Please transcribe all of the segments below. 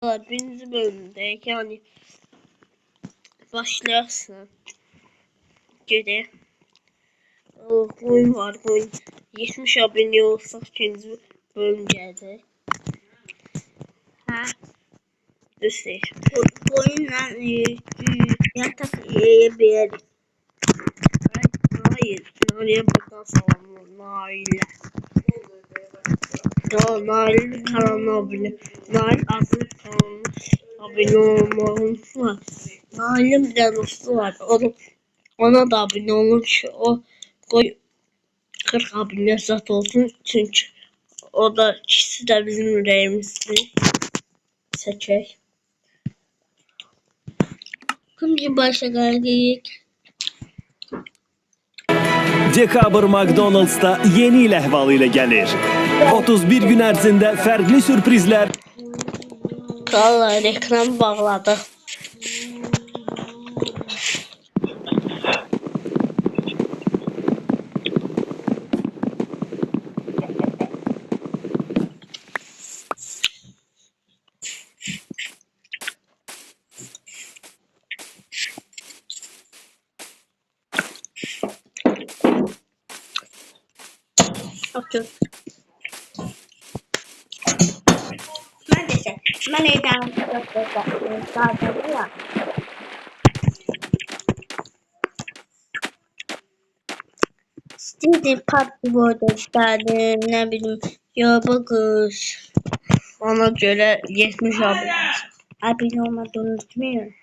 Birinci bölümde yani başlayarsın. Geri. Oyun var. Oyun 70 abone olsak ikinci bölüm geldi. Ha, Düzdür. oyunla yatak yiyebilirim. Hayır. Nail'e buradan salamlar. Nail'e. Nail kanalına abone. Nail adlı kanalına abone olmalıyım var. Nail'in bir tane dostu var. Ona da abone olun ki o koy 40 abone zat olsun. Çünkü o da ikisi de bizim yüreğimizdir. Seçək. Şimdi başa geldik. Dekabr McDonald'sda yeni il əhvalı ilə gəlir. 31 gün ərzində fərqli sürprizlər. Vallahi reklam bağladı. Otur. Ben de şey. Ben evden zaten ya. Şimdi parkı burada isterdim. Ne bileyim. Yoba kız. Ona göre 70 abone. Abone olmadı unutmayın.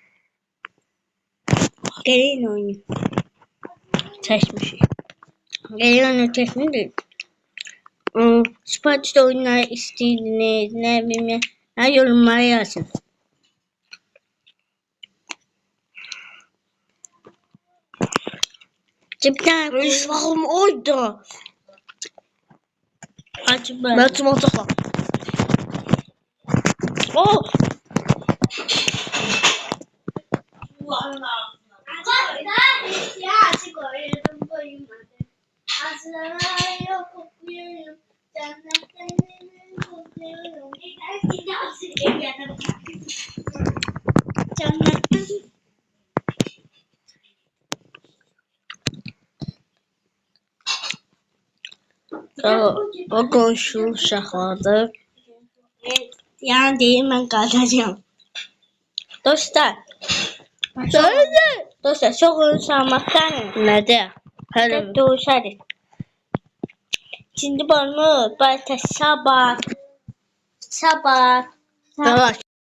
Gelin oyunu. Seçmişik. Gelin oyunu teknik değil. Sportçu oyunlar istediğiniz ne bileyim ne yorumlara yazın. Cidden Rüzvarım oydu. açıp ben. Mert'im otakla. Oh! O komşu uşaqlardır. Yani değil ben kalacağım. Dostlar. Dostlar çok oyun salmaktan Nədir? Hələ doğuşadı. Şimdi bunu böyle sabah. Davay.